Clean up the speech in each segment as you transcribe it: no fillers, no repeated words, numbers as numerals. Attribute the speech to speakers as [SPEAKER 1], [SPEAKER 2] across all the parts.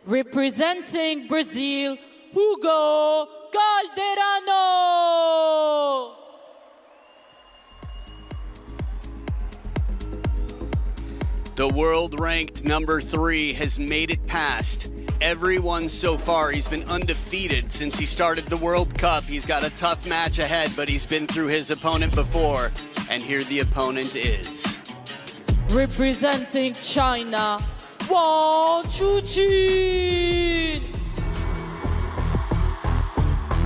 [SPEAKER 1] Representing Brazil, Hugo Calderano.
[SPEAKER 2] The world-ranked number 3 has made it past everyone so far. He's been undefeated since he started the World Cup. He's got a tough match ahead, but he's been through his opponent before. And here the opponent is.
[SPEAKER 1] Representing China, Wang Chuqin.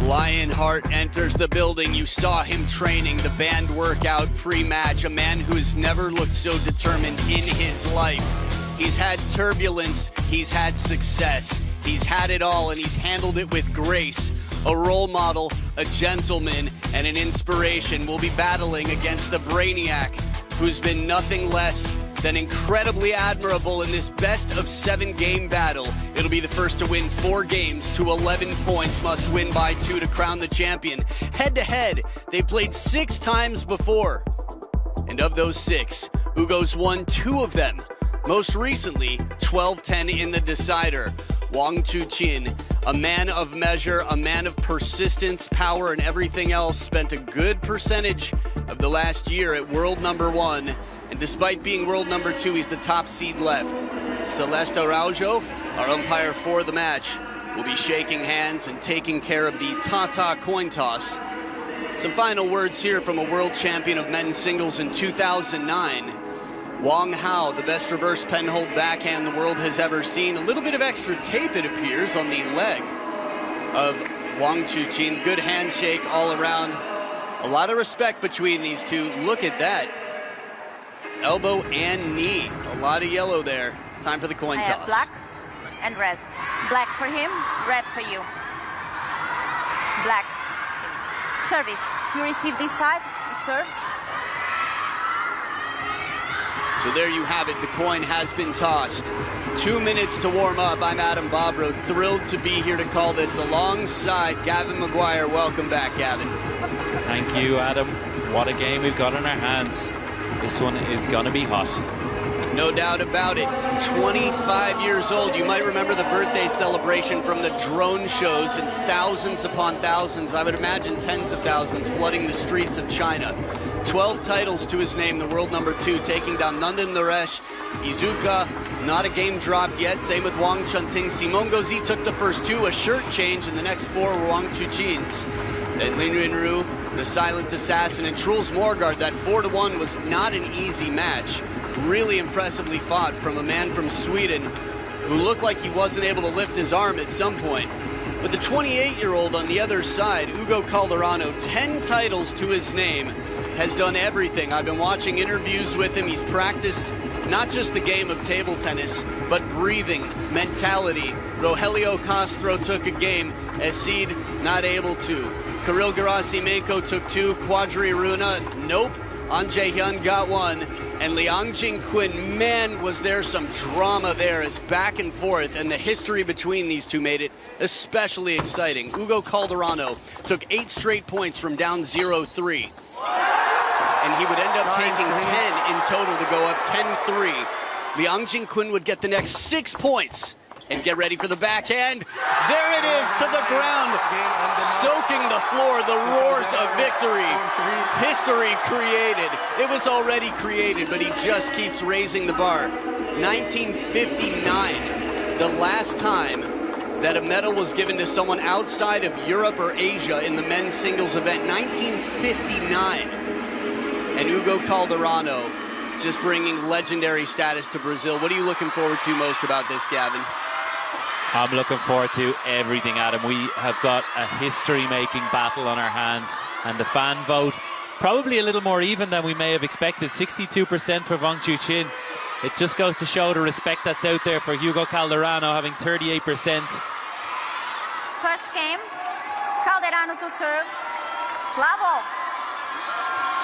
[SPEAKER 2] Lionheart enters the building. You saw him training, the band workout pre-match. A man who's never looked so determined in his life. He's had turbulence, he's had success. He's had it all and he's handled it with grace. A role model, a gentleman, and an inspiration. Will be battling against the Brainiac, who's been nothing less than incredibly admirable in this best-of-7 game battle. It'll be the first to win 4 games to 11 points, must win by 2 to crown the champion. Head-to-head, they played 6 times before. And of those 6, Hugo's won 2 of them. Most recently, 12-10 in the decider. Wang Chuqin, a man of measure, a man of persistence, power, and everything else, spent a good percentage of the last year at world number 1. And despite being world number 2, he's the top seed left. Celeste Araujo, our umpire for the match, will be shaking hands and taking care of the Tata coin toss. Some final words here from a world champion of men's singles in 2009. Wang Hao, the best reverse penhold backhand the world has ever seen. A little bit of extra tape, it appears, on the leg of Wang Chuqin. Good handshake all around. A lot of respect between these two. Look at that. Elbow and knee. A lot of yellow there. Time for the coin toss.
[SPEAKER 3] I have black and red. Black for him, red for you. Black. Service. You receive this side, he serves.
[SPEAKER 2] So there you have it. The coin has been tossed. 2 minutes to warm up. I'm Adam Bobrow, thrilled to be here to call this alongside Gavin McGuire. Welcome back, Gavin.
[SPEAKER 4] Thank you, Adam. What a game we've got in our hands. This one is going to be hot.
[SPEAKER 2] No doubt about it. 25 years old. You might remember the birthday celebration from the drone shows, and thousands upon thousands, I would imagine tens of thousands, flooding the streets of China. 12 titles to his name, the world number 2, taking down Nandan Naresh, Izuka, not a game dropped yet. Same with Wang Chunting. Simon Gauzy took the first 2, a shirt change, and the next 4 were Wang Chuqin's. Then Lin Yunru, the silent assassin, and Truls Morgard. That 4-1 was not an easy match. Really impressively fought from a man from Sweden who looked like he wasn't able to lift his arm at some point. But the 28-year-old on the other side, Hugo Calderano, 10 titles to his name, has done everything. I've been watching interviews with him. He's practiced not just the game of table tennis, but breathing, mentality. Rogelio Castro took a game, Esid not able to. Kirill Gerasimenko took 2, Quadri Runa, nope. An Jae-hyun got 1, and Liang Jingquin, man, was there some drama there as back and forth, and the history between these two made it especially exciting. Hugo Calderano took 8 straight points from down 0-3. And he would end up taking 10 in total to go up 10-3. Liang Jingquin would get the next 6 points and get ready for the backhand. There it is, to the ground, soaking the floor, the roars of victory. History created. It was already created, but he just keeps raising the bar. 1959, the last time that a medal was given to someone outside of Europe or Asia in the men's singles event. 1959. And Hugo Calderano just bringing legendary status to Brazil. What are you looking forward to most about this, Gavin?
[SPEAKER 4] I'm looking forward to everything, Adam. We have got a history-making battle on our hands, and the fan vote probably a little more even than we may have expected. 62% for Wang Chuqin. It just goes to show the respect that's out there for Hugo Calderano, having 38%.
[SPEAKER 3] First game, Calderano to serve. Bravo.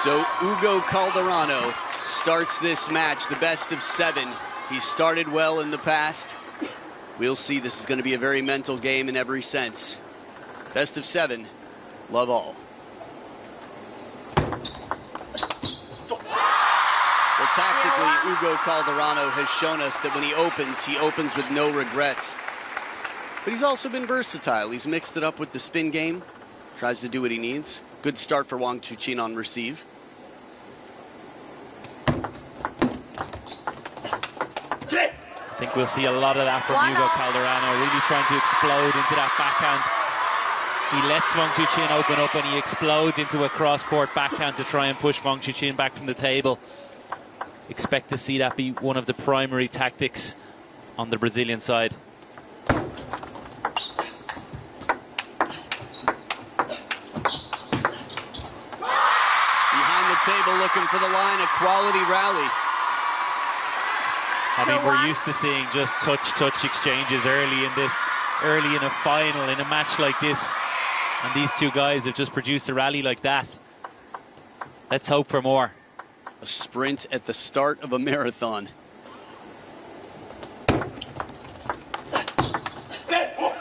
[SPEAKER 2] So Hugo Calderano starts this match, the best of 7. He started well in the past. We'll see. This is going to be a very mental game in every sense. Best of 7. Love all. Well, tactically, Hugo Calderano has shown us that when he opens with no regrets. But he's also been versatile. He's mixed it up with the spin game, tries to do what he needs. Good start for Wang Chuqin on receive.
[SPEAKER 4] I think we'll see a lot of that from Hugo Calderano, really trying to explode into that backhand. He lets Wang Chuqin open up and he explodes into a cross-court backhand to try and push Wang Chuqin back from the table. Expect to see that be one of the primary tactics on the Brazilian side.
[SPEAKER 2] Behind the table looking for the line, a quality rally.
[SPEAKER 4] I mean, we're used to seeing just touch exchanges early in a final, in a match like this. And these two guys have just produced a rally like that. Let's hope for more.
[SPEAKER 2] A sprint at the start of a marathon.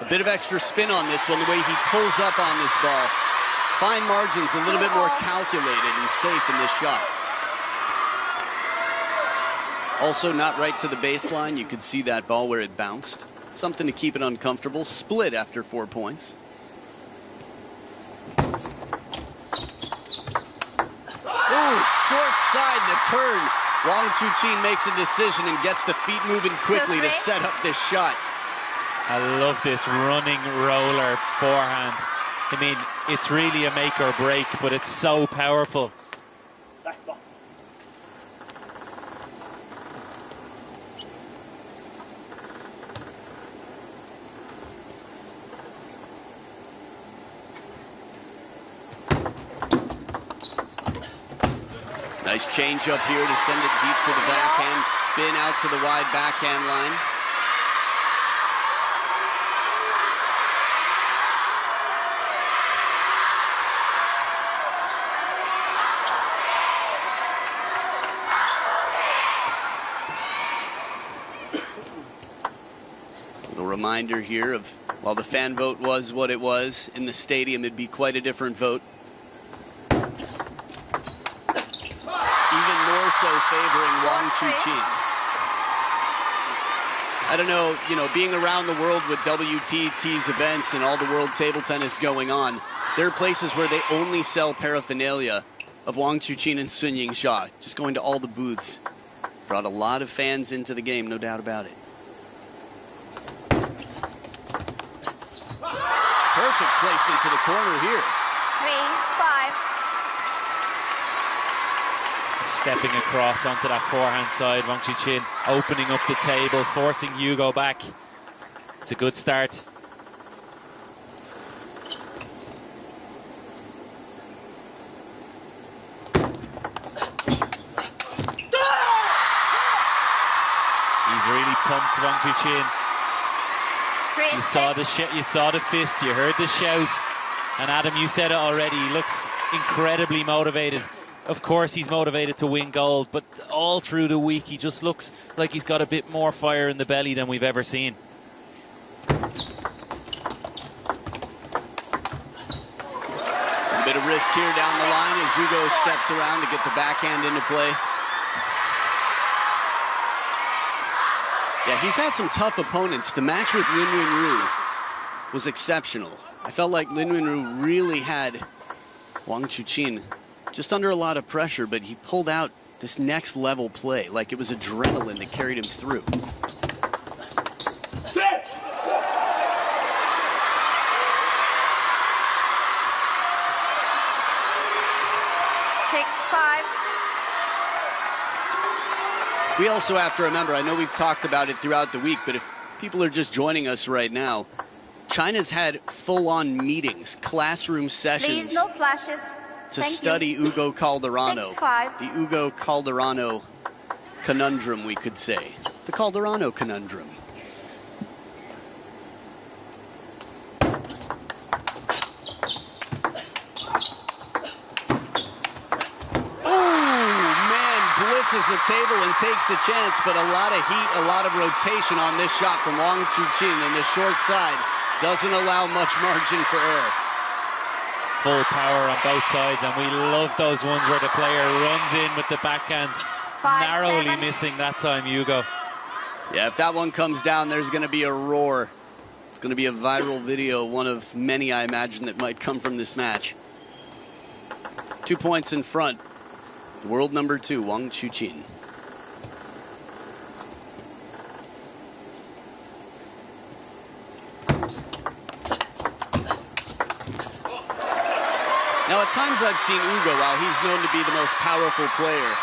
[SPEAKER 2] A bit of extra spin on this one, the way he pulls up on this ball. Fine margins, a little bit more calculated and safe in this shot. Also not right to the baseline. You could see that ball where it bounced. Something to keep it uncomfortable. Split after 4 points. Ooh, short side, the turn. Wang Chuqin makes a decision and gets the feet moving quickly to set up this shot.
[SPEAKER 4] I love this running roller forehand. I mean, it's really a make or break, but it's so powerful.
[SPEAKER 2] Nice change up here to send it deep to the backhand, spin out to the wide backhand line. Little reminder here of, while the fan vote was what it was, in the stadium it'd be quite a different vote. So favoring Wang Chuqin. I don't know, being around the world with WTT's events and all the world table tennis going on, there are places where they only sell paraphernalia of Wang Chuqin and Sun Ying-sha, just going to all the booths. Brought a lot of fans into the game, no doubt about it. Perfect placement to the corner here.
[SPEAKER 3] 3-5.
[SPEAKER 4] Stepping across onto that forehand side, Wang Chuqin opening up the table, forcing Hugo back. It's a good start. He's really pumped, Wang Chuqin. You saw the fist, you heard the shout. And Adam, you said it already, he looks incredibly motivated. Of course he's motivated to win gold, but all through the week he just looks like he's got a bit more fire in the belly than we've ever seen.
[SPEAKER 2] A bit of risk here down the line as Hugo steps around to get the backhand into play. Yeah, he's had some tough opponents. The match with Lin Yunru was exceptional. I felt like Lin Yunru really had Wang Chuqin just under a lot of pressure, but he pulled out this next level play like it was adrenaline that carried him through.
[SPEAKER 3] 6-5.
[SPEAKER 2] We also have to remember, I know we've talked about it throughout the week, but if people are just joining us right now, China's had full-on meetings, classroom sessions.
[SPEAKER 3] Please, no flashes.
[SPEAKER 2] To study Hugo Calderano.
[SPEAKER 3] 6-5.
[SPEAKER 2] The Hugo Calderano conundrum, we could say. The Calderano conundrum. Blitzes the table and takes the chance, but a lot of heat, a lot of rotation on this shot from Wang Chuqin, and the short side doesn't allow much margin for error.
[SPEAKER 4] Full power on both sides, and we love those ones where the player runs in with the backhand.
[SPEAKER 3] 5-7.
[SPEAKER 4] Narrowly missing that time, Hugo.
[SPEAKER 2] Yeah, if that one comes down, there's going to be a roar. It's going to be a viral video, one of many, I imagine, that might come from this match. 2 points in front. The world number 2, Wang Chuqin. Now, at times I've seen Hugo, while he's known to be the most powerful player,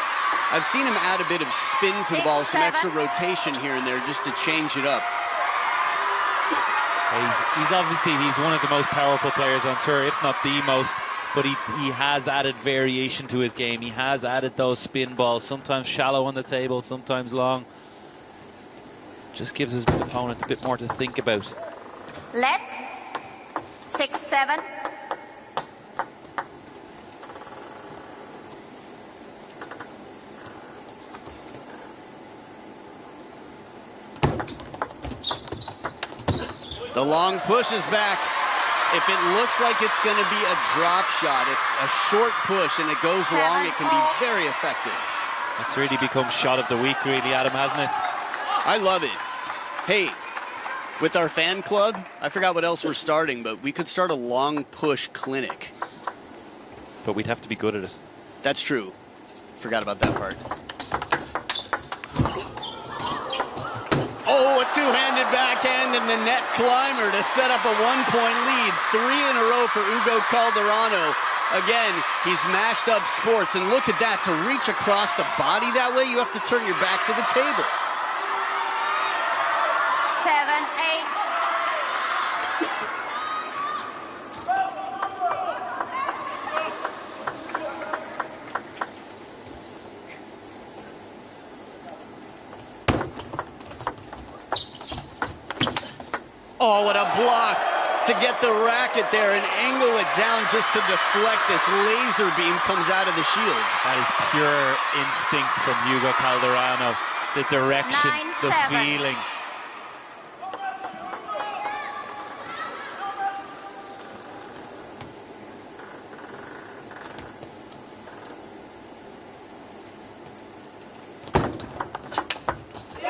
[SPEAKER 2] I've seen him add a bit of spin to the ball, some extra rotation here and there just to change it up.
[SPEAKER 4] He's obviously one of the most powerful players on tour, if not the most, but he has added variation to his game. He has added those spin balls, sometimes shallow on the table, sometimes long. Just gives his opponent a bit more to think about.
[SPEAKER 3] Let 6-7.
[SPEAKER 2] The long push is back. If it looks like it's going to be a drop shot, it's a short push and it goes long, it can be very effective.
[SPEAKER 4] It's really become shot of the week, really, Adam, hasn't it?
[SPEAKER 2] I love it. Hey, with our fan club, I forgot what else we're starting, but we could start a long push clinic.
[SPEAKER 4] But we'd have to be good at it.
[SPEAKER 2] That's true. Forgot about that part. Oh, a two-handed backhand and the net climber to set up a one-point lead. 3 in a row for Hugo Calderano. Again, he's mashed up sports, and look at that. To reach across the body that way, you have to turn your back to the table.
[SPEAKER 3] 7-8.
[SPEAKER 2] Oh, what a block to get the racket there and angle it down just to deflect. This laser beam comes out of the shield.
[SPEAKER 4] That is pure instinct from Hugo Calderano. The direction,
[SPEAKER 3] 9-7.
[SPEAKER 4] the feeling.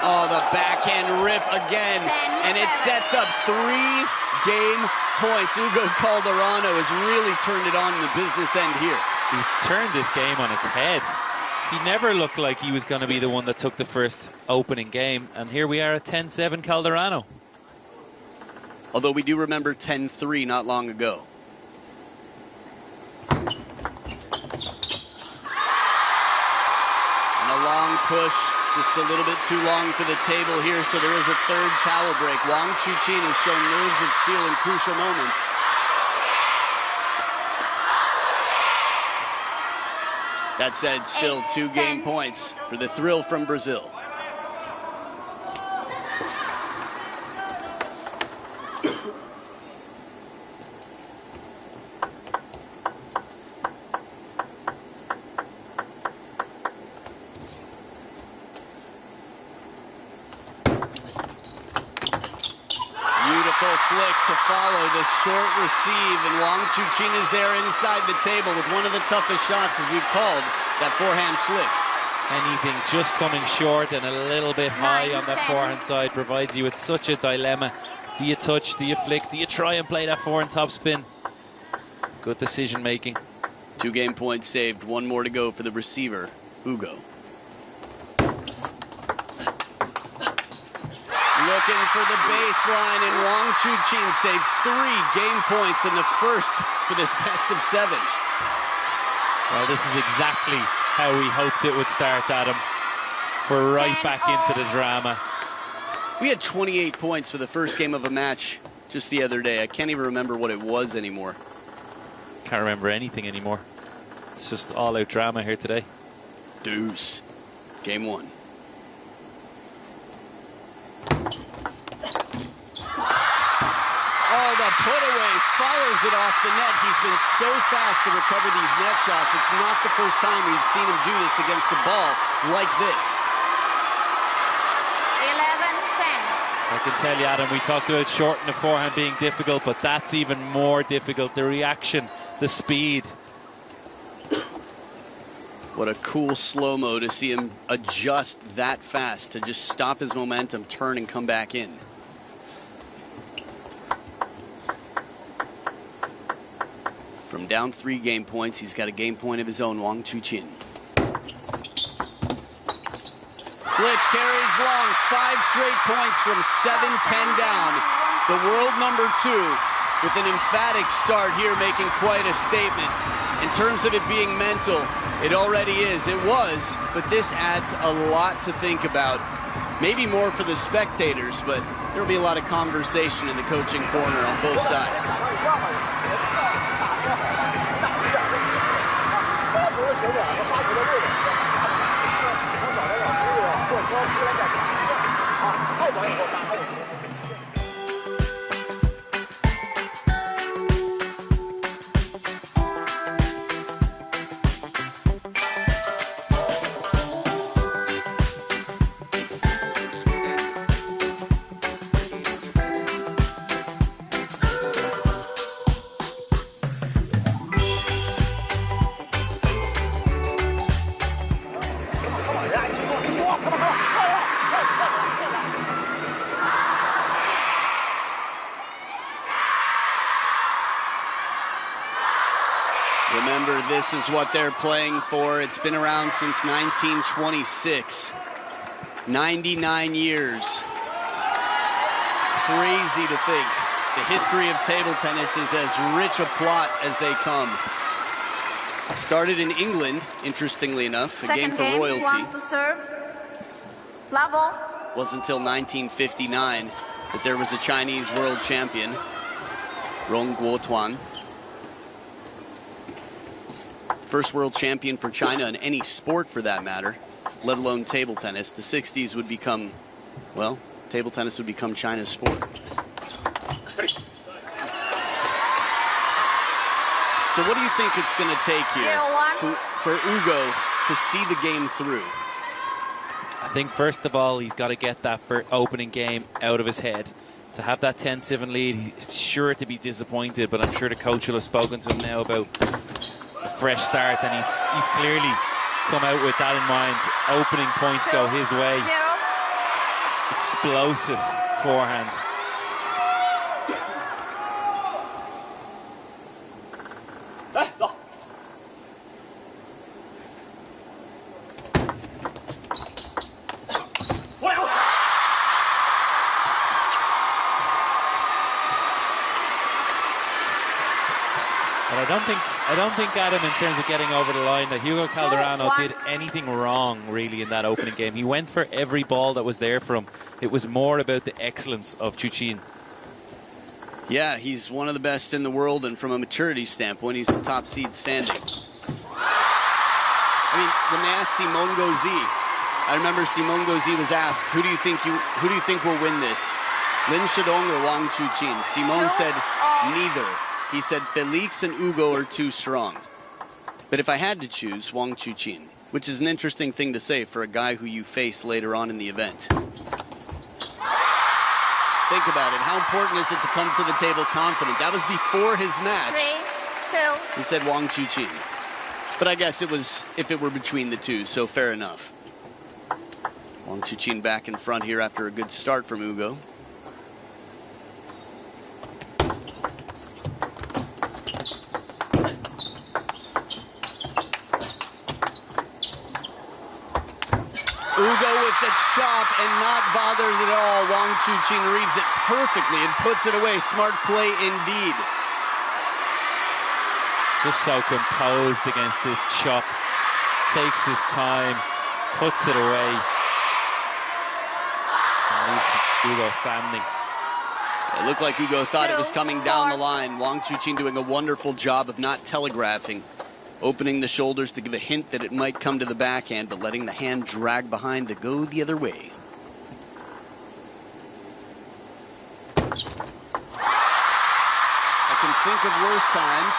[SPEAKER 2] Oh, the backhand rip again.
[SPEAKER 3] 10-7.
[SPEAKER 2] And it sets up 3 game points. Hugo Calderano has really turned it on in the business end here.
[SPEAKER 4] He's turned this game on its head. He never looked like he was going to be the one that took the first opening game. And here we are at 10-7 Calderano.
[SPEAKER 2] Although we do remember 10-3 not long ago. And a long push. Just a little bit too long for the table here, so there is a third towel break. Wang Chuqin has shown nerves of steel in crucial moments. That said, still 2 game points for the thrill from Brazil. Flick to follow the short receive, and Wang Chuqin is there inside the table with one of the toughest shots, as we've called, that forehand flick.
[SPEAKER 4] Anything just coming short and a little bit high on that
[SPEAKER 3] 9-10.
[SPEAKER 4] forehand side provides you with such a dilemma. Do you touch? Do you flick? Do you try and play that forehand topspin? Good decision making.
[SPEAKER 2] 2 game points saved, 1 more to go for the receiver, Hugo. Looking for the baseline, and Wang Chuqin saves 3 game points in the first for this best of 7.
[SPEAKER 4] Well, this is exactly how we hoped it would start, Adam. We're right back into the drama.
[SPEAKER 2] We had 28 points for the first game of a match just the other day. I can't even remember what it was anymore.
[SPEAKER 4] Can't remember anything anymore. It's just all-out drama here today.
[SPEAKER 2] Deuce. Game 1. Oh, the put away follows it off the net. He's been so fast to recover these net shots. It's not the first time we've seen him do this against a ball like this.
[SPEAKER 3] 11-10.
[SPEAKER 4] I can tell you, Adam, we talked about short and the forehand being difficult, but that's even more difficult. The reaction, the speed.
[SPEAKER 2] What a cool slow-mo to see him adjust that fast to just stop his momentum, turn, and come back in. From down 3 game points, he's got a game point of his own, Wang Chuqin. Flip carries long, 5 straight points from 7-10 down. The world number 2 with an emphatic start here, making quite a statement. In terms of it being mental, it already is. It was, but this adds a lot to think about. Maybe more for the spectators, but there'll be a lot of conversation in the coaching corner on both sides. Remember, this is what they're playing for. It's been around since 1926. 99 years. Crazy to think. The history of table tennis is as rich a plot as they come. Started in England, interestingly enough, a game for royalty.
[SPEAKER 3] Want to serve. Level.
[SPEAKER 2] Wasn't until 1959 that there was a Chinese world champion, Rong Guotuan. First world champion for China in any sport for that matter, let alone table tennis. The 60s would become, well, table tennis would become China's sport. So what do you think it's going to take here for Hugo to see the game through?
[SPEAKER 4] I think first of all, he's got to get that opening game out of his head. To have that 10-7 lead, he's sure to be disappointed, but I'm sure the coach will have spoken to him now about a fresh start, and he's clearly come out with that in mind. Opening points go his way. Explosive forehand. I don't think Adam, in terms of getting over the line, that Hugo Calderano did anything wrong really in that opening game. He went for every ball that was there for him. It was more about the excellence of Chuqin.
[SPEAKER 2] Yeah, he's one of the best in the world, and from a maturity standpoint, he's the top seed standing. I mean, when they asked Simone Gauzy, I remember Simone Gauzy was asked, who do you think will win this, Lin Shidong or Wang Chuqin? Simone said neither. He said Felix and Hugo are too strong. But if I had to choose, Wang Chuqin, which is an interesting thing to say for a guy who you face later on in the event. Think about it. How important is it to come to the table confident? That was before his match.
[SPEAKER 3] 3, 2.
[SPEAKER 2] He said Wang Chuqin. But I guess it was if it were between the two, so fair enough. Wang Chuqin back in front here after a good start from Hugo. Hugo with the chop and not bothered at all. Wang Chuqin reads it perfectly and puts it away. Smart play indeed.
[SPEAKER 4] Just so composed against this chop. Takes his time, puts it away. And leaves Hugo standing.
[SPEAKER 2] It looked like Hugo thought it was coming down the line. Wang Chuqin doing a wonderful job of not telegraphing. Opening the shoulders to give a hint that it might come to the backhand, but letting the hand drag behind to go the other way. I can think of worse times.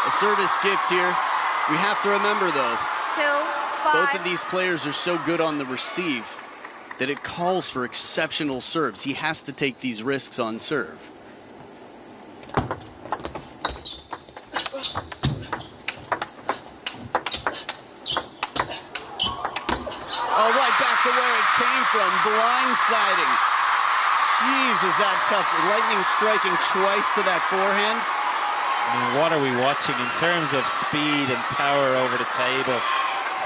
[SPEAKER 2] A service gift here. We have to remember, though,
[SPEAKER 3] 2, 5.
[SPEAKER 2] both of these players are so good on the receive that it calls for exceptional serves. He has to take these risks on serve. Oh, right back to where it came from. Blindsiding. Jeez, is that tough. Lightning striking twice to that forehand.
[SPEAKER 4] I mean, what are we watching in terms of speed and power over the table?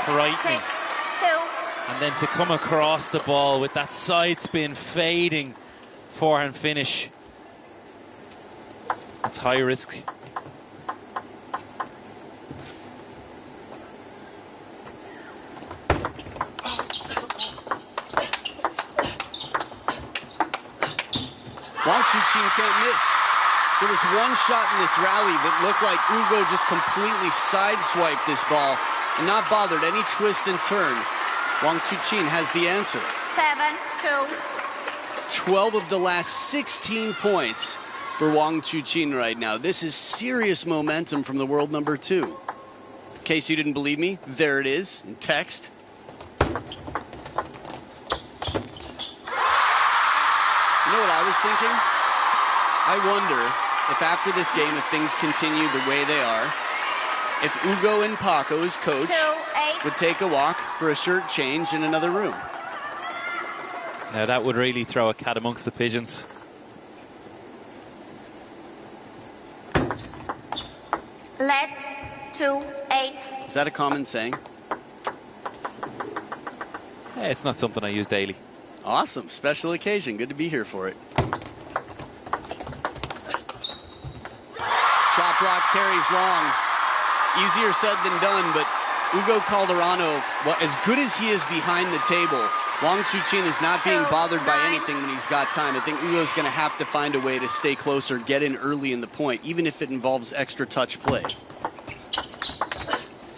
[SPEAKER 4] Frightening.
[SPEAKER 3] 6-2.
[SPEAKER 4] And then to come across the ball with that side spin fading forehand finish. It's high risk.
[SPEAKER 2] Wang Chuqin can't miss. There was one shot in this rally that looked like Hugo just completely sideswiped this ball and not bothered any twist and turn. Wang Chuqin has the answer.
[SPEAKER 3] 7-2.
[SPEAKER 2] 12 of the last 16 points for Wang Chuqin right now. This is serious momentum from the world number 2. In case you didn't believe me, there it is in text. You know what I was thinking? I wonder if after this game, if things continue the way they are, if Hugo and Paco, his coach,
[SPEAKER 3] 2-8.
[SPEAKER 2] would take a walk for a shirt change in another room.
[SPEAKER 4] Now that would really throw a cat amongst the pigeons.
[SPEAKER 3] Let 2-8.
[SPEAKER 2] Is that a common saying?
[SPEAKER 4] It's not something I use daily.
[SPEAKER 2] Awesome. Special occasion. Good to be here for it. Shot block carries long. Easier said than done, but Hugo Calderano, well, as good as he is behind the table, Wang Chuqin is not being bothered by anything when he's got time. I think Hugo's going to have to find a way to stay closer, get in early in the point, even if it involves extra touch play.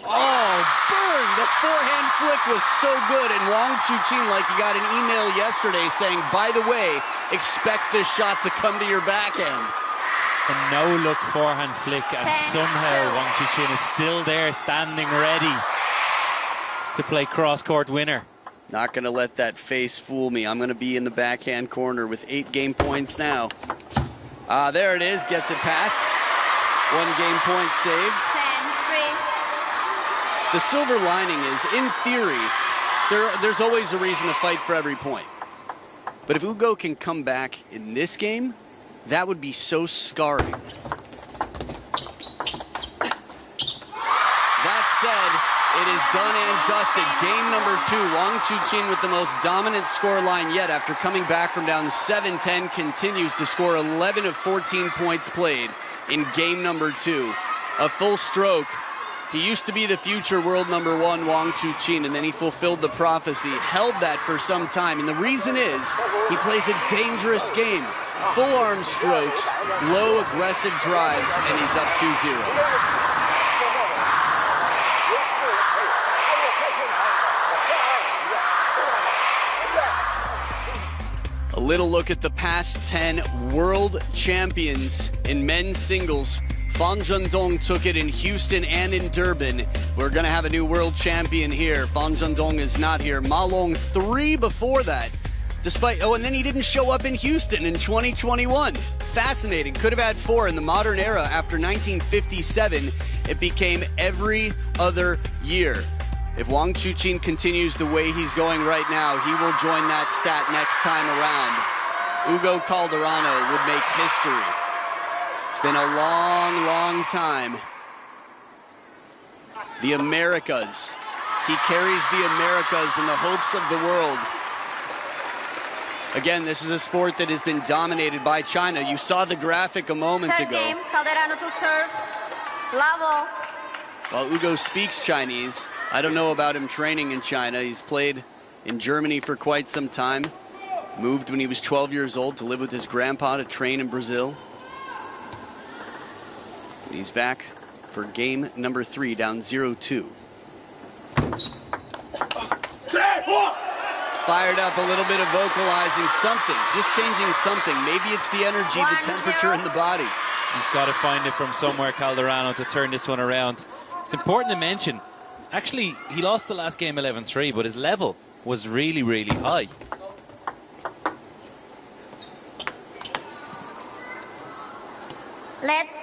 [SPEAKER 2] Oh, burn! The forehand flick was so good, and Wang Chuqin, like he got an email yesterday saying, by the way, expect this shot to come to your backhand.
[SPEAKER 4] A no-look forehand flick, and
[SPEAKER 3] 10-2.
[SPEAKER 4] somehow Wang Chuqin is still there, standing ready to play cross-court winner.
[SPEAKER 2] Not going to let that face fool me. I'm going to be in the backhand corner with 8 game points now. There it is. Gets it past. 1 game point saved.
[SPEAKER 3] 10-3.
[SPEAKER 2] The silver lining is, in theory, there's always a reason to fight for every point. But if Hugo can come back in this game, that would be so scarring. That said, it is done and dusted. Game number 2, Wang Chuqin with the most dominant scoreline yet after coming back from down 7-10, continues to score 11 of 14 points played in game number 2. A full stroke. He used to be the future world number 1, Wang Chuqin, and then he fulfilled the prophecy, held that for some time. And the reason is he plays a dangerous game. Full arm strokes, low aggressive drives, and he's up 2-0. A little look at the past 10 world champions in men's singles. Fan Zhendong took it in Houston and in Durban. We're going to have a new world champion here. Fan Zhendong is not here. Ma Long 3 before that. And then he didn't show up in Houston in 2021. Fascinating. Could have had 4 in the modern era. After 1957, it became every other year. If Wang Chuqin continues the way he's going right now, he will join that stat next time around. Hugo Calderano would make history. It's been a long, long time. The Americas. He carries the Americas in the hopes of the world. Again, this is a sport that has been dominated by China. You saw the graphic a moment
[SPEAKER 3] Third
[SPEAKER 2] ago.
[SPEAKER 3] game, Calderano to serve. Lavo.
[SPEAKER 2] While Hugo speaks Chinese, I don't know about him training in China. He's played in Germany for quite some time. Moved when he was 12 years old to live with his grandpa to train in Brazil. And he's back for game number 3, down 0-2. Fired up, a little bit of vocalizing something, just changing something. Maybe it's the energy, the temperature in the body.
[SPEAKER 4] He's got to find it from somewhere, Calderano, to turn this one around. It's important to mention, actually, he lost the last game 11-3, but his level was really, really high.
[SPEAKER 3] Let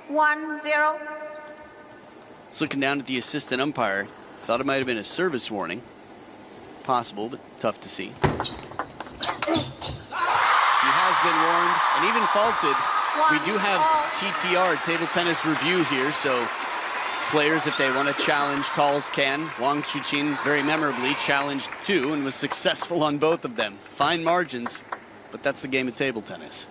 [SPEAKER 3] 1-0.
[SPEAKER 2] Just looking down at the assistant umpire, thought it might have been a service warning. Possible, but tough to see. He has been warned and even faulted We do have TTR, table tennis review here, so players, if they want to challenge calls, can. Wang Chuqin very memorably challenged 2 and was successful on both of them. Fine margins, but that's the game of table tennis.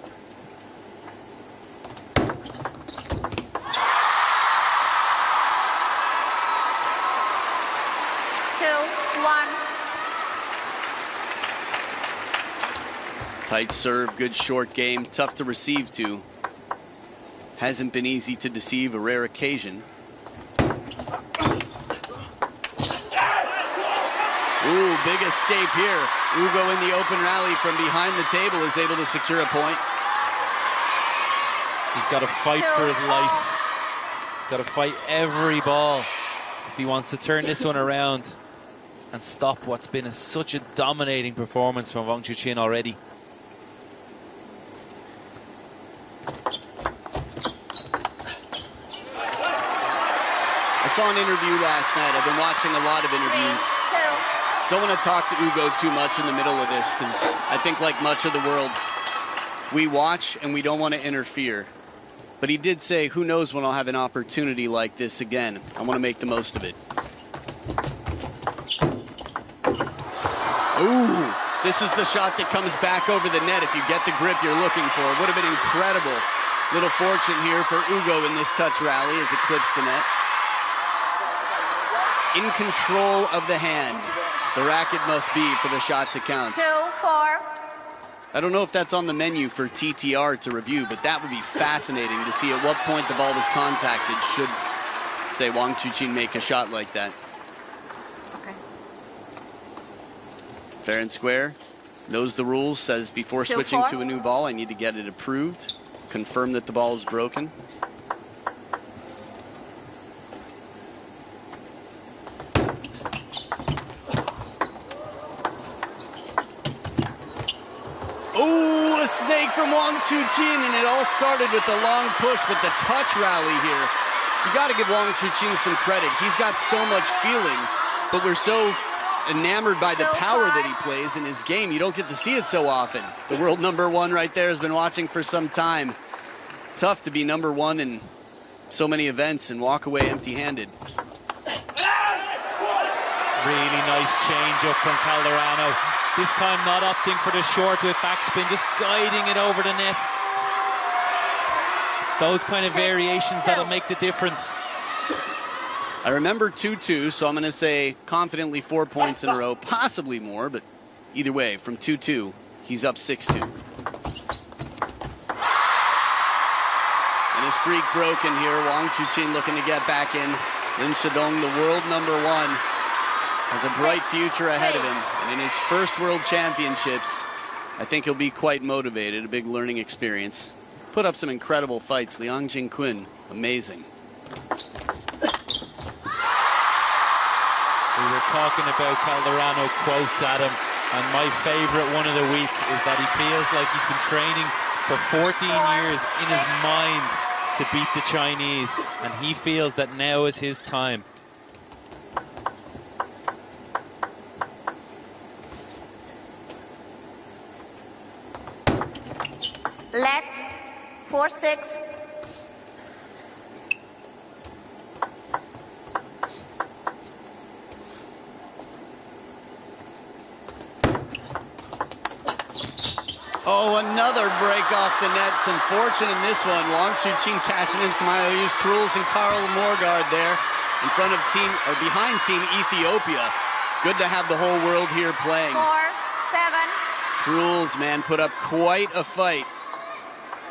[SPEAKER 2] Tight serve, good short game, tough to receive to. Hasn't been easy to deceive, a rare occasion. Ooh, big escape here. Hugo in the open rally from behind the table is able to secure a point.
[SPEAKER 4] He's got to fight for his life. Got to fight every ball if he wants to turn this one around and stop what's been such a dominating performance from Wang Chuqin already.
[SPEAKER 2] I saw an interview last night. I've been watching a lot of interviews. Don't want to talk to Hugo too much in the middle of this because I think like much of the world, we watch and we don't want to interfere. But he did say, who knows when I'll have an opportunity like this again. I want to make the most of it. Ooh, this is the shot that comes back over the net if you get the grip you're looking for. It would have been incredible. Little fortune here for Hugo in this touch rally as it clips the net. In control of the hand. The racket must be for the shot to count.
[SPEAKER 3] 2-4.
[SPEAKER 2] I don't know if that's on the menu for TTR to review, but that would be fascinating to see at what point the ball was contacted should, say, Wang Chuqin make a shot like that.
[SPEAKER 3] Okay.
[SPEAKER 2] Fair and square. Knows the rules, says before switching to a new ball, I need to get it approved. Confirm that the ball is broken. Oh, a snake from Wang Chuqin, and it all started with the long push, but the touch rally here. You got to give Wang Chuqin some credit. He's got so much feeling, but we're so enamored by the power that he plays in his game. You don't get to see it so often. The world #1 right there has been watching for some time. Tough to be #1 in so many events and walk away empty-handed.
[SPEAKER 4] Really nice change up from Calderano. This time not opting for the short with backspin, just guiding it over the net. It's those kind of variations that'll make the difference.
[SPEAKER 2] I remember 2-2, so I'm going to say confidently 4 points in a row, possibly more, but either way, from 2-2, he's up 6-2. And a streak broken here. Wang Chuqin looking to get back in. Lin Shidong, the world #1, has a bright future ahead of him. And in his first World Championships, I think he'll be quite motivated. A big learning experience. Put up some incredible fights. Liang Jingquin, amazing.
[SPEAKER 4] We were talking about Calderano quotes, Adam, and my favorite one of the week is that he feels like he's been training for 14 years in his mind to beat the Chinese, and he feels that now is his time.
[SPEAKER 3] Let 4-6.
[SPEAKER 2] Oh, another break off the net. Some fortune in this one. Wang Chuqin cashing in some IOUs. Truls and Karl Morgard there in front of behind Team Ethiopia. Good to have the whole world here playing.
[SPEAKER 3] 4-7.
[SPEAKER 2] Truls, man, put up quite a fight.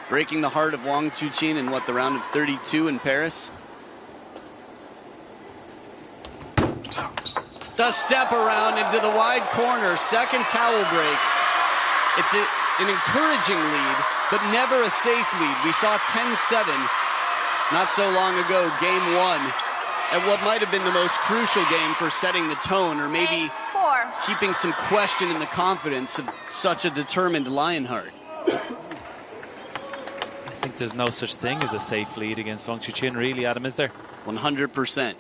[SPEAKER 2] Breaking the heart of Wang Chuqin in the round of 32 in Paris. The step around into the wide corner. Second towel break. It's an encouraging lead, but never a safe lead. We saw 10-7 not so long ago, game 1, at what might have been the most crucial game for setting the tone, or maybe
[SPEAKER 3] 8-4.
[SPEAKER 2] keeping some question in the confidence of such a determined Lionheart.
[SPEAKER 4] I think there's no such thing as a safe lead against Wang Chuqin, really, Adam, is there?
[SPEAKER 2] 100%.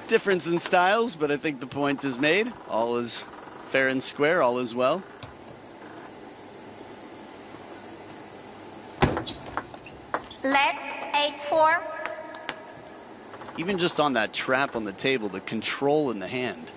[SPEAKER 2] Difference in styles, but I think the point is made. All is fair and square, all is well.
[SPEAKER 3] Let 8-4.
[SPEAKER 2] Even just on that trap on the table, the control in the hand.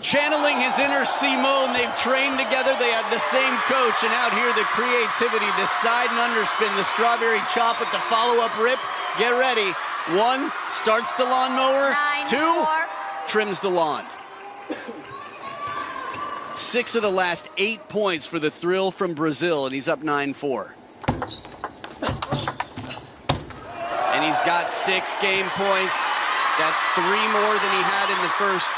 [SPEAKER 2] Channeling his inner Simone, they've trained together, they had the same coach, and out here the creativity, the side and underspin, the strawberry chop with the follow-up rip. Get ready. 1, starts the lawnmower. 2,
[SPEAKER 3] 9-4.
[SPEAKER 2] trims the lawn. 6 of the last 8 points for the Thrill from Brazil, and he's up 9-4. And he's got 6 game points. That's 3 more than he had in the first.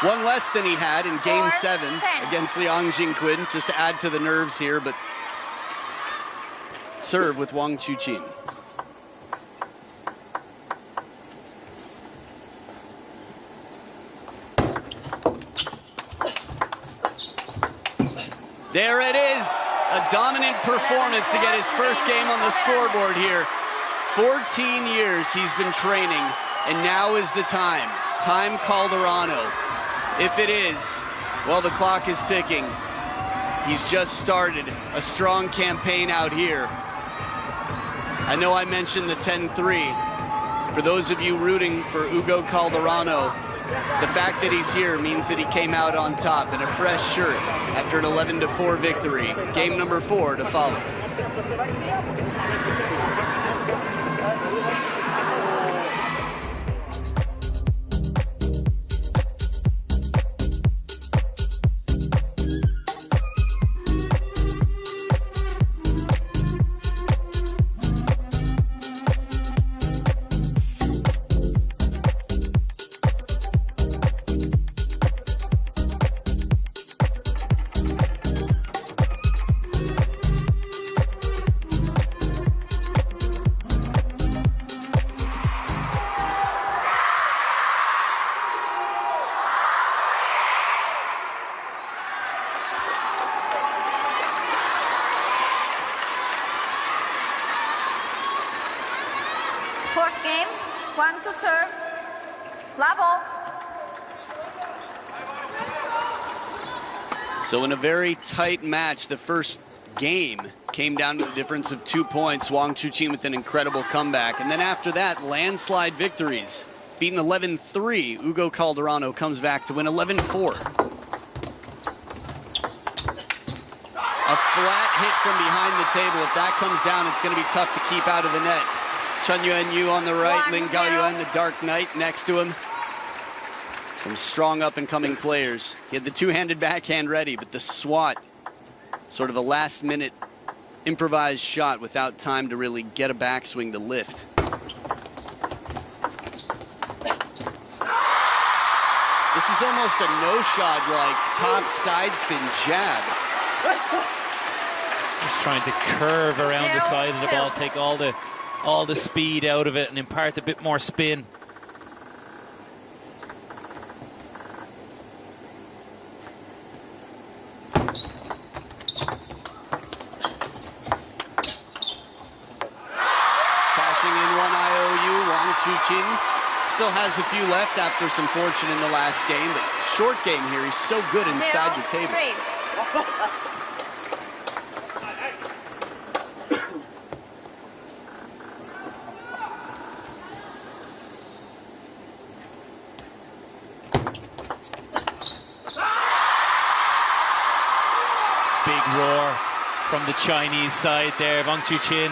[SPEAKER 2] 1 less than he had in game 7 against Wang Chuqin, just to add to the nerves here, but serve with Wang Chuqin. There it is, a dominant performance to get his first game on the scoreboard here. 14 years he's been training, and now is the time. Time Calderano. If it is, well, the clock is ticking. He's just started a strong campaign out here. I know I mentioned the 10-3. For those of you rooting for Hugo Calderano, the fact that he's here means that he came out on top in a fresh shirt after an 11-4 victory. Game number 4 to follow.
[SPEAKER 3] Fourth game, Wang to serve. Level.
[SPEAKER 2] So in a very tight match, the first game came down to the difference of 2 points. Wang Chuqin with an incredible comeback. And then after that, landslide victories. Beaten 11-3, Hugo Calderano comes back to win 11-4. A flat hit from behind the table. If that comes down, it's going to be tough to keep out of the net. Chen Yuan-Yu on the right, Lin Gaoyuan, the Dark Knight, next to him. Some strong up-and-coming players. He had the two-handed backhand ready, but the swat, sort of a last-minute improvised shot without time to really get a backswing to lift. This is almost a no-shot, like top side spin jab.
[SPEAKER 4] Just trying to curve around the side of the ball, take all the speed out of it and impart a bit more spin.
[SPEAKER 2] Cashing in one IOU, Wang Chuqin still has a few left after some fortune in the last game, but short game here, he's so good inside the table.
[SPEAKER 3] 0-3.
[SPEAKER 4] Big roar from the Chinese side there, Wang Chuqin.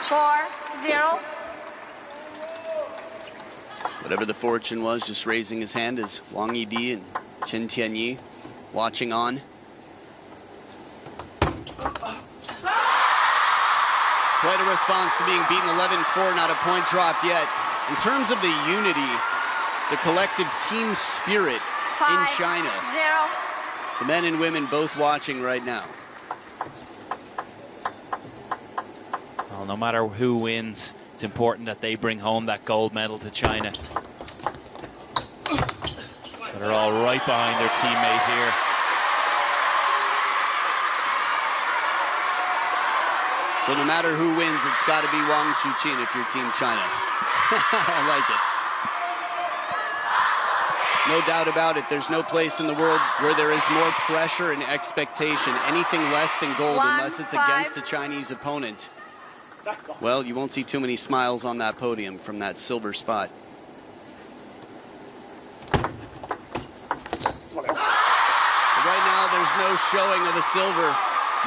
[SPEAKER 3] 4-0.
[SPEAKER 2] Whatever the fortune was, just raising his hand as Wang Yidi and Chen Tianyi watching on. Quite a response to being beaten 11-4, not a point drop yet. In terms of the unity, the collective team spirit in China,
[SPEAKER 3] 5-0.
[SPEAKER 2] the men and women both watching right now.
[SPEAKER 4] Well, no matter who wins, it's important that they bring home that gold medal to China. So they're all right behind their teammate here.
[SPEAKER 2] So no matter who wins, it's got to be Wang Chuqin if you're Team China. I like it. No doubt about it. There's no place in the world where there is more pressure and expectation. Anything less than gold, unless it's against a Chinese opponent. Well, you won't see too many smiles on that podium from that silver spot. Right now, there's no showing of a silver.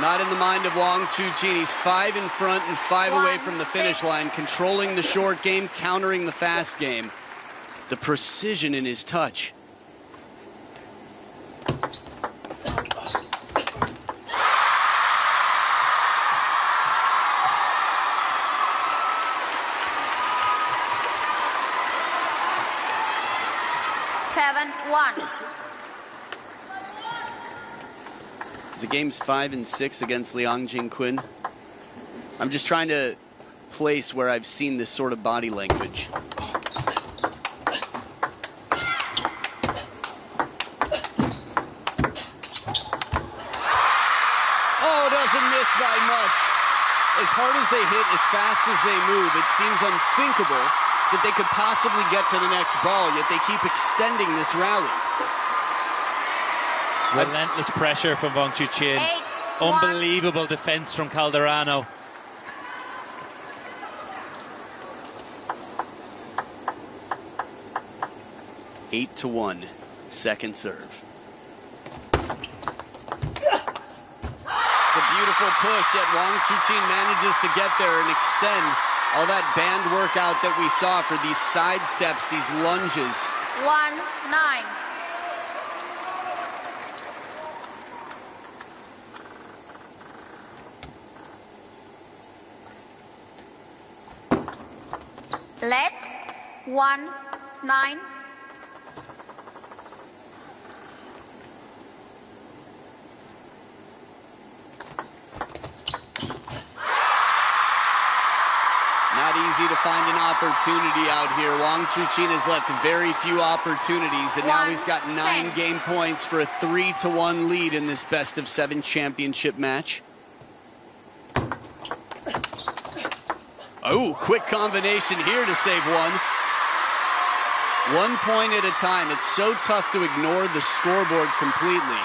[SPEAKER 2] Not in the mind of Wang Chuqin. He's 5 in front and 5 away from the finish line, controlling the short game, countering the fast game. The precision in his touch.
[SPEAKER 3] Seven, 1.
[SPEAKER 2] The game's 5 and 6 against Wang Chuqin. I'm just trying to place where I've seen this sort of body language. Oh, doesn't miss by much. As hard as they hit, as fast as they move, it seems unthinkable that they could possibly get to the next ball, yet they keep extending this rally.
[SPEAKER 4] Relentless pressure from Wang Chuqin. Unbelievable defense from Calderano.
[SPEAKER 2] Eight to 1, second serve. It's a beautiful push, yet Wang Chuqin manages to get there and extend all that band workout that we saw for these side steps, these lunges.
[SPEAKER 3] 1-9. Let 1-9.
[SPEAKER 2] Not easy to find an opportunity out here. Wang Chuqin has left very few opportunities, and now he's got 9 game points for a 3-1 lead in this best-of-7 championship match. Oh, quick combination here to save one. 1 point at a time. It's so tough to ignore the scoreboard completely.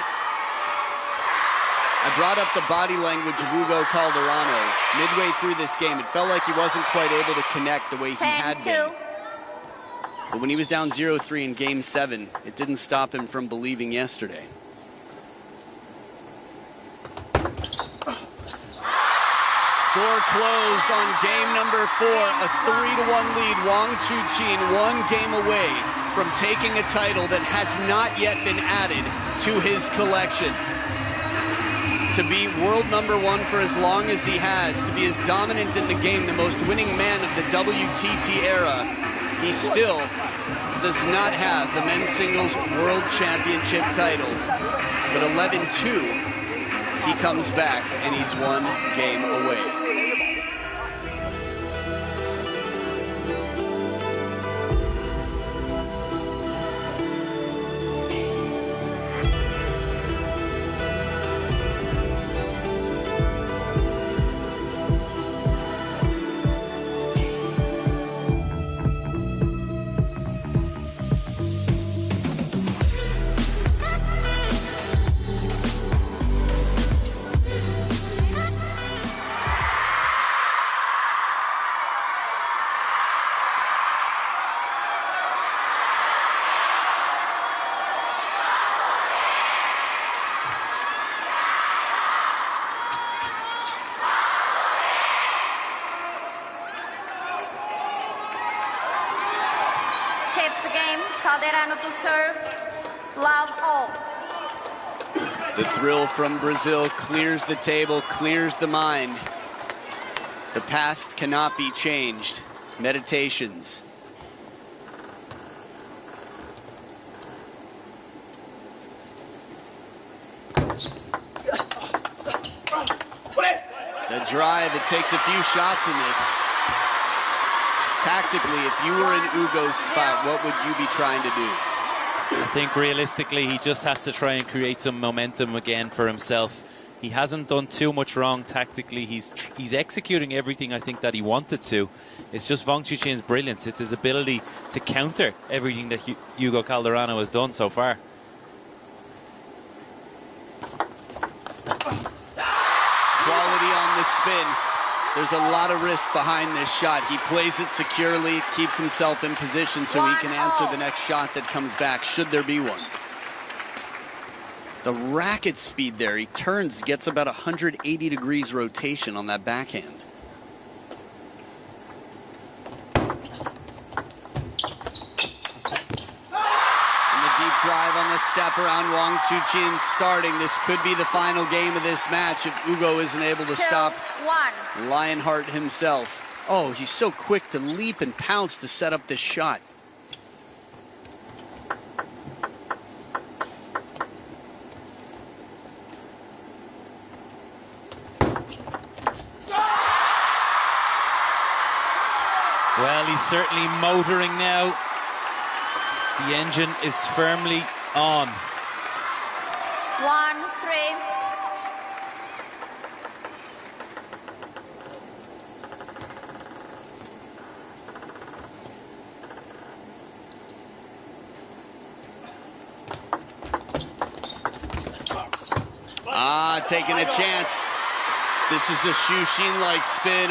[SPEAKER 2] I brought up the body language of Hugo Calderano midway through this game. It felt like he wasn't quite able to connect the way he had been. But when he was down 0-3 in Game 7, it didn't stop him from believing yesterday. Door closed on game number 4, a 3-1 lead. Wang Chuqin 1 game away from taking a title that has not yet been added to his collection. To be world number 1 for as long as he has, to be as dominant in the game, the most winning man of the WTT era, he still does not have the men's singles world championship title. But 11-2. He comes back, and he's 1 game away.
[SPEAKER 3] Fifth game, Calderano to serve. Love all.
[SPEAKER 2] The thrill from Brazil clears the table, clears the mind. The past cannot be changed. Meditations. The drive, it takes a few shots in this. Tactically, if you were in Hugo's spot, what would you be trying to do?
[SPEAKER 4] I think realistically he just has to try and create some momentum again for himself. He hasn't done too much wrong tactically. He's executing everything I think that he wanted to. It's just Wang Chuqin's brilliance. It's his ability to counter everything that Hugo Calderano has done so far.
[SPEAKER 2] Quality on the spin. There's a lot of risk behind this shot. He plays it securely, keeps himself in position so he can answer the next shot that comes back, should there be one. The racket speed there, he turns, gets about 180 degrees rotation on that backhand. And the deep drive on the step around Wang Chuqin starting. This could be the final game of this match if Hugo isn't able to stop Lionheart himself. Oh, he's so quick to leap and pounce to set up this shot.
[SPEAKER 4] Well, he's certainly motoring now. The engine is firmly on.
[SPEAKER 3] 1-3.
[SPEAKER 2] Taking a chance. This is a Chuqin-like spin.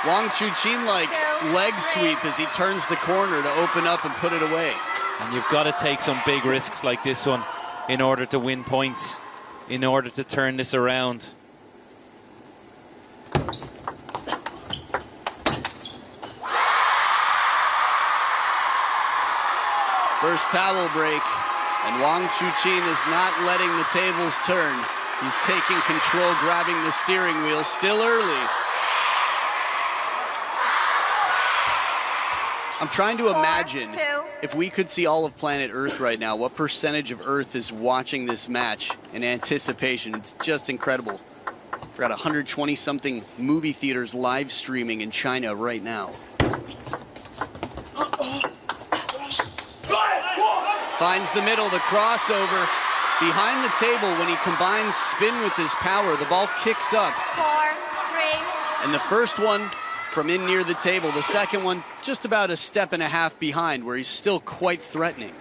[SPEAKER 2] Wang Chuqin-like leg sweep as he turns the corner to open up and put it away.
[SPEAKER 4] And you've got to take some big risks like this one in order to win points, in order to turn this around.
[SPEAKER 2] First towel break, and Wang Chuqin is not letting the tables turn. He's taking control, grabbing the steering wheel, still early. I'm trying to imagine if we could see all of planet Earth right now, what percentage of Earth is watching this match in anticipation. It's just incredible. We've got 120-something movie theaters live streaming in China right now. Finds the middle, the crossover. Behind the table, when he combines spin with his power, the ball kicks up.
[SPEAKER 3] 4-3.
[SPEAKER 2] And the first one from in near the table. The second one just about a step and a half behind, where he's still quite threatening.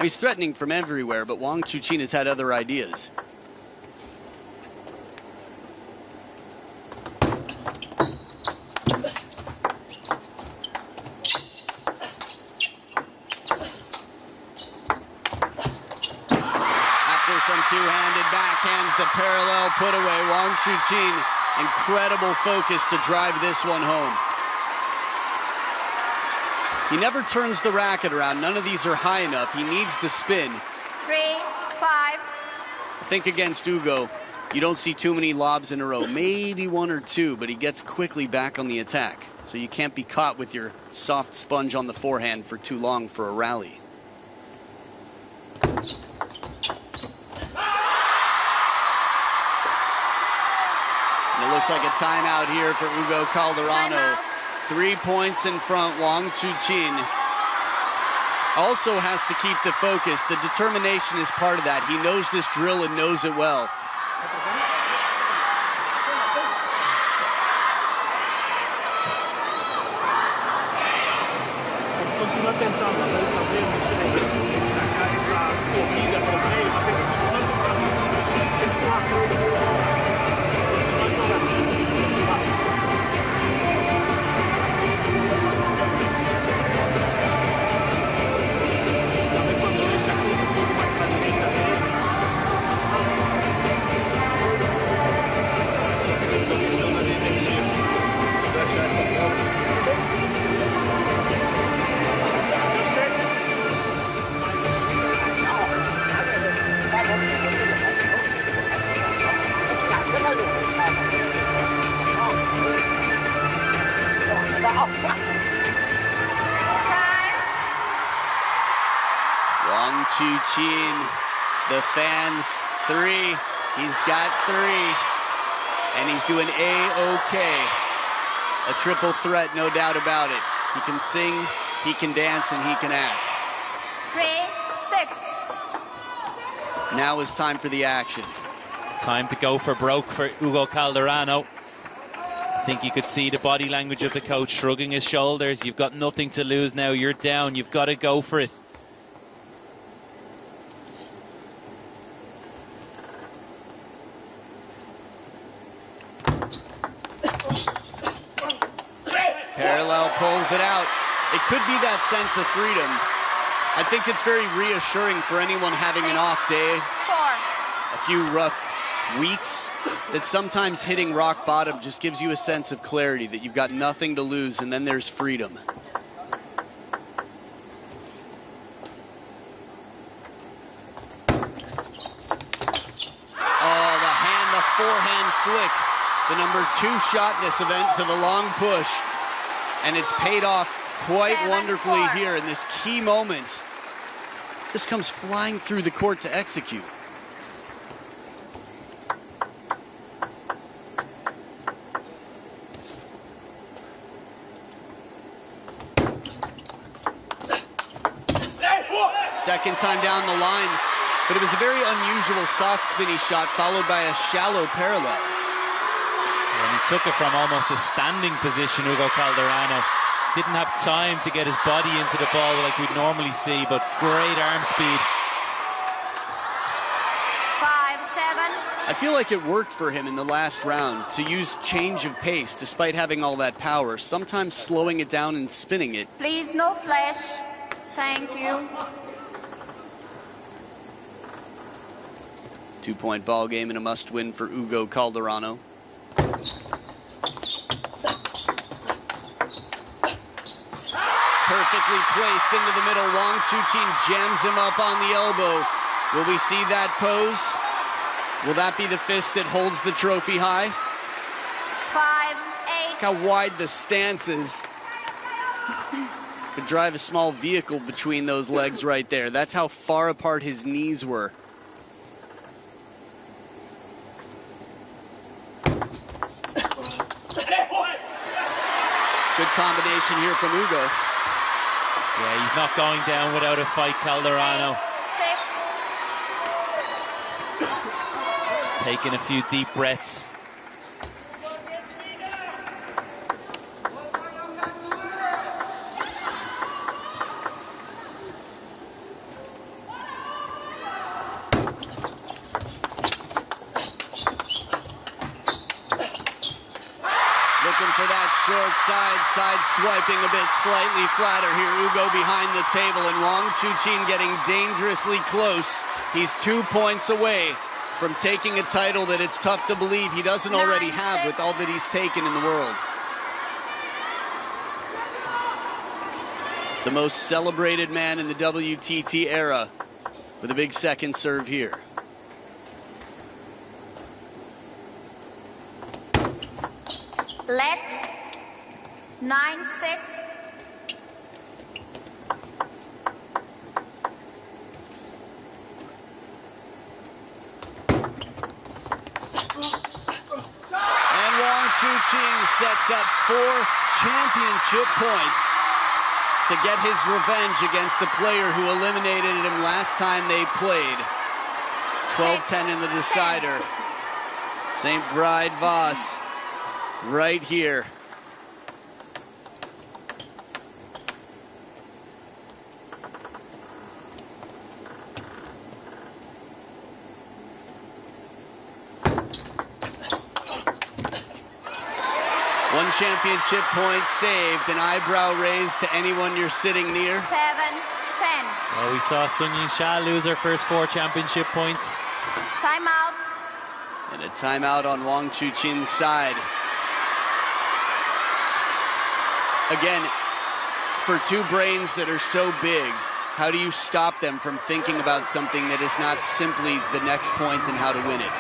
[SPEAKER 2] He's threatening from everywhere, but Wang Chuqin has had other ideas. After some two-handed backhands, the parallel put away. Wang Chuqin, incredible focus to drive this one home. He never turns the racket around. None of these are high enough. He needs the spin.
[SPEAKER 3] 3-5.
[SPEAKER 2] I think against Hugo, you don't see too many lobs in a row. Maybe one or two, but he gets quickly back on the attack. So you can't be caught with your soft sponge on the forehand for too long for a rally. And it looks like a timeout here for Hugo Calderano. 3 points in front. Wang Chuqin also has to keep the focus. The determination is part of that. He knows this drill and knows it well. Wang Chuqin, the fans, 3. He's got 3. And he's doing A-OK. A triple threat, no doubt about it. He can sing, he can dance, and he can act.
[SPEAKER 3] 3-6.
[SPEAKER 2] Now is time for the action.
[SPEAKER 4] Time to go for broke for Hugo Calderano. I think you could see the body language of the coach shrugging his shoulders. You've got nothing to lose now. You're down. You've got to go for it.
[SPEAKER 2] Parallel pulls it out. It could be that sense of freedom. I think it's very reassuring for anyone having an off day, a few rough weeks, that sometimes hitting rock bottom just gives you a sense of clarity, that you've got nothing to lose, and then there's freedom. Oh, the forehand flick. The number 2 shot in this event to the long push. And it's paid off quite wonderfully here in this key moment. Just comes flying through the court to execute. Second time down the line, but it was a very unusual soft spinny shot followed by a shallow parallel.
[SPEAKER 4] And he took it from almost a standing position, Hugo Calderano. Didn't have time to get his body into the ball like we'd normally see, but great arm speed.
[SPEAKER 3] 5-7.
[SPEAKER 2] I feel like it worked for him in the last round to use change of pace despite having all that power, sometimes slowing it down and spinning it.
[SPEAKER 3] Please, no flash. Thank you.
[SPEAKER 2] 2-point ball game and a must-win for Hugo Calderano. Perfectly placed into the middle. Wang Chuqin jams him up on the elbow. Will we see that pose? Will that be the fist that holds the trophy high?
[SPEAKER 3] 5-8.
[SPEAKER 2] Look how wide the stance is. Could drive a small vehicle between those legs right there. That's how far apart his knees were. Good combination here from Hugo.
[SPEAKER 4] Yeah, he's not going down without a fight, Calderano.
[SPEAKER 3] 8-6.
[SPEAKER 4] He's taking a few deep breaths.
[SPEAKER 2] Looking for that short side swiping a bit slightly flatter here. Hugo behind the table and Wang Chuqin getting dangerously close. He's 2 points away from taking a title that it's tough to believe he doesn't already have with all that he's taken in the world. The most celebrated man in the WTT era with a big second serve here.
[SPEAKER 3] Let 9-6.
[SPEAKER 2] And Wang Chuqin sets up 4 championship points to get his revenge against the player who eliminated him last time they played. 12-10 in the decider. St. Bride Voss right here. One championship point saved, an eyebrow raised to anyone you're sitting near.
[SPEAKER 3] 7-10.
[SPEAKER 4] Well, we saw Sun Ying-sha lose her first 4 championship points.
[SPEAKER 3] Timeout.
[SPEAKER 2] And a timeout on Wang Chuqin's side. Again, for two brains that are so big, how do you stop them from thinking about something that is not simply the next point and how to win it?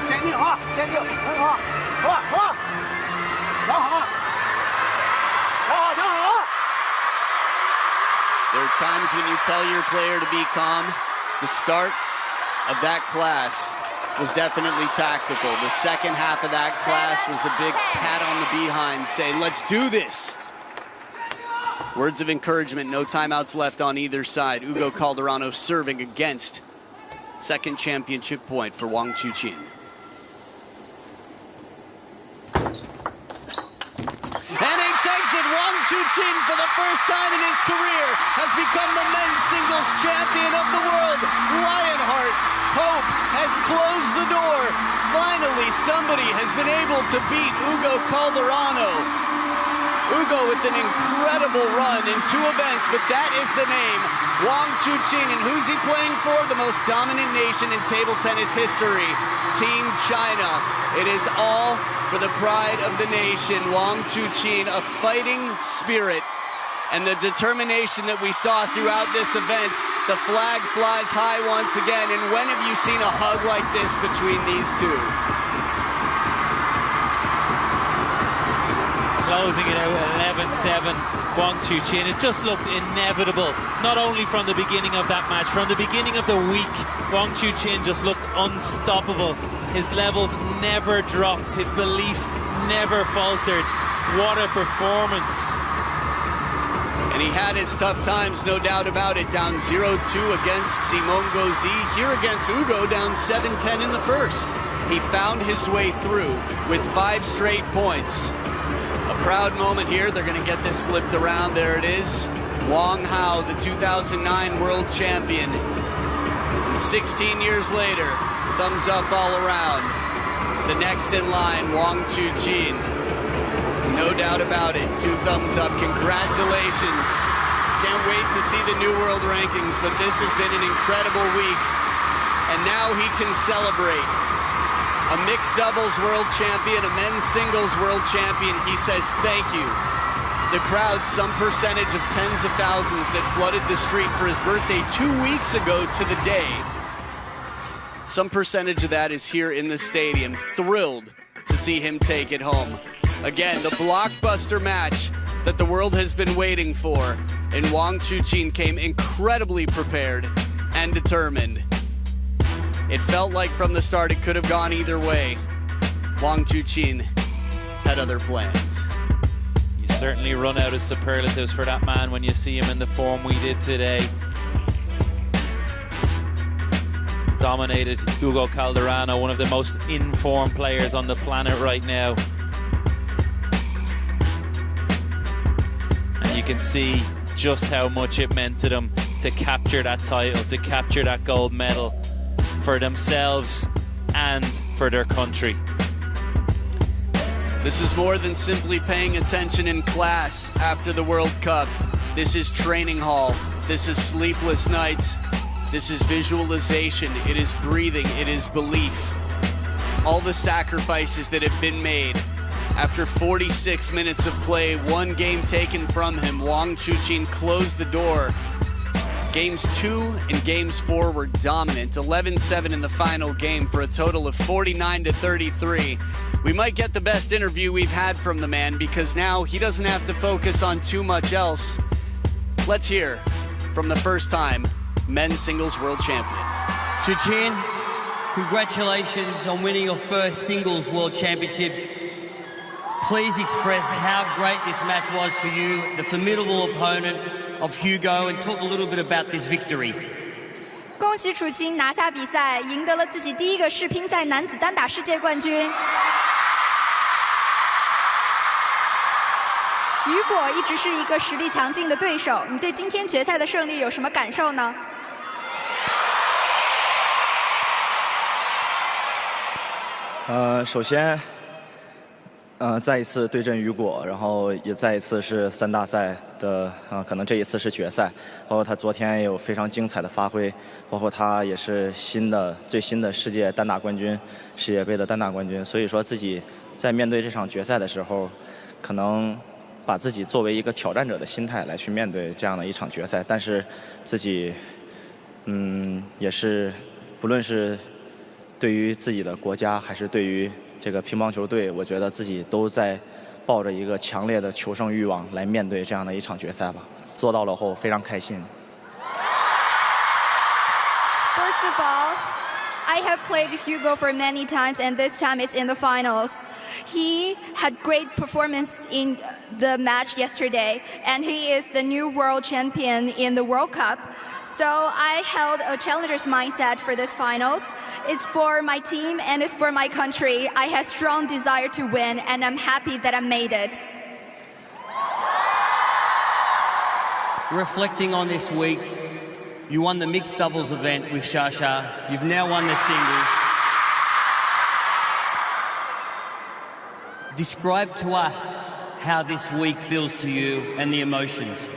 [SPEAKER 5] 坚定啊，坚定，很好，好吧，好吧，调好，调好，调好。
[SPEAKER 2] There are times when you tell your player to be calm. The start of that class was definitely tactical. The second half of that class was a big pat on the behind saying, let's do this. Words of encouragement, no timeouts left on either side. Hugo Calderano serving against second championship point for Wang Chuqin. And he takes it. Wang Chuqin, for the first time in his career, has become the men's singles champion of the world. Lionheart hope has closed the door. Finally, somebody has been able to beat Hugo Calderano. Hugo with an incredible run in 2 events, but that is the name, Wang Chuqin. And who's he playing for? The most dominant nation in table tennis history, Team China. It is all for the pride of the nation. Wang Chuqin, a fighting spirit, and the determination that we saw throughout this event. The flag flies high once again, and when have you seen a hug like this between these two?
[SPEAKER 4] Closing it out at 11-7, Wang Chuqin. It just looked inevitable, not only from the beginning of that match, from the beginning of the week. Wang Chuqin just looked unstoppable. His levels never dropped, his belief never faltered. What a performance.
[SPEAKER 2] And he had his tough times, no doubt about it. Down 0-2 against Simon Gauzy. Here against Hugo, down 7-10 in the first. He found his way through with 5 straight points. A proud moment here. They're going to get this flipped around. There it is. Wang Hao, the 2009 world champion. And 16 years later, thumbs up all around. The next in line, Wang Chuqin. No doubt about it. 2 thumbs up. Congratulations. Can't wait to see the new world rankings, but this has been an incredible week. And now he can celebrate. A mixed doubles world champion, a men's singles world champion. He says thank you. The crowd, some percentage of tens of thousands that flooded the street for his birthday 2 weeks ago to the day. Some percentage of that is here in the stadium, thrilled to see him take it home. Again, the blockbuster match that the world has been waiting for. And Wang Chuqin came incredibly prepared and determined. It felt like from the start it could have gone either way. Wang Chuqin had other plans.
[SPEAKER 4] You certainly run out of superlatives for that man when you see him in the form we did today. Dominated Hugo Calderano, one of the most in-form players on the planet right now. And you can see just how much it meant to them to capture that title, to capture that gold medal, for themselves and for their country.
[SPEAKER 2] This is more than simply paying attention in class after the World Cup. This is training hall. This is sleepless nights. This is visualization. It is breathing. It is belief. All the sacrifices that have been made. After 46 minutes of play, 1 game taken from him, Wang Chuqin closed the door. Games 2 and games 4 were dominant. 11-7 in the final game for a total of 49-33. We might get the best interview we've had from the man because now he doesn't have to focus on too much else. Let's hear from the first time men's singles world champion.
[SPEAKER 6] Chuqin, congratulations on winning your first singles world championships. Please express how great this match was for you, the formidable opponent of Hugo, and talk a little bit about this victory.
[SPEAKER 7] 恭喜楚钦拿下比赛，赢得了自己第1个世乒赛男子单打世界冠军。雨果一直是一个实力强劲的对手，你对今天决赛的胜利有什么感受呢？
[SPEAKER 8] 首先，再一次对阵雨果，然后也再一次是3大赛的可能这一次是决赛，包括他昨天也有非常精彩的发挥，包括他也是最新的世界单打冠军，世界杯的单打冠军，所以说自己在面对这场决赛的时候，可能把自己作为一个挑战者的心态来去面对这样的一场决赛，但是自己也是不论是对于自己的国家，还是对于这个乒乓球队，我觉得自己都在抱着一个强烈的求胜欲望来面对这样的一场决赛吧。做到了后，非常开心。
[SPEAKER 7] First of all, I have played Hugo for many times, and this time it's in the finals. He had great performance in the match yesterday, and he is the new world champion in the World Cup. So I held a challenger's mindset for this finals. It's for my team and it's for my country. I have strong desire to win, and I'm happy that I made it.
[SPEAKER 6] Reflecting on this week, you won the mixed doubles event with Shasha. You've now won the singles. Describe to us how this week feels to you and the emotions.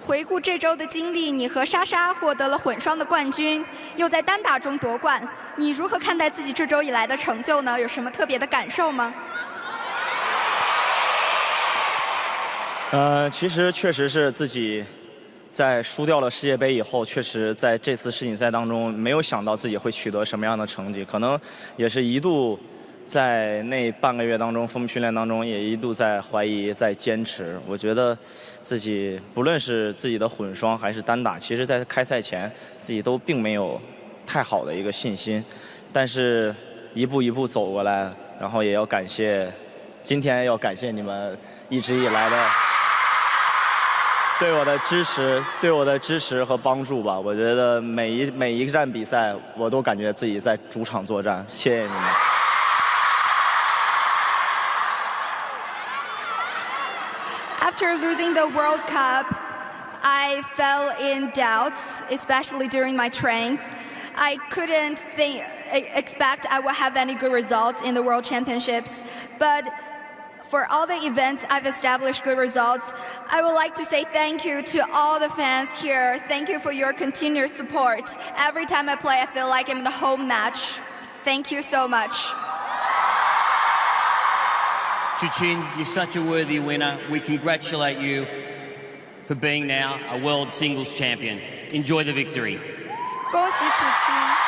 [SPEAKER 7] 回顾这周的经历，你和莎莎获得了混双的冠军，又在单打中夺冠。你如何看待自己这周以来的成就呢？有什么特别的感受吗？
[SPEAKER 8] 其实确实是自己在输掉了世界杯以后，确实在这次世锦赛当中没有想到自己会取得什么样的成绩，可能也是一度在那半个月当中，风训练当中也一度在怀疑，在坚持。我觉得自己不论是自己的混双还是单打，其实在开赛前自己都并没有太好的一个信心，但是一步一步走过来，然后也要感谢，今天要感谢你们一直以来的对我的支持和帮助吧。我觉得每一站比赛，我都感觉自己在主场作战，谢谢你们。
[SPEAKER 7] After losing the World Cup, I fell in doubts, especially during my trains. I couldn't expect I would have any good results in the World Championships, but for all the events I've established good results. I would like to say thank you to all the fans here. Thank you for your continued support. Every time I play, I feel like I'm in the home match. Thank you so much.
[SPEAKER 6] Chuqin, you're such a worthy winner. We congratulate you for being now a world singles champion. Enjoy the victory.
[SPEAKER 7] 恭喜楚钦。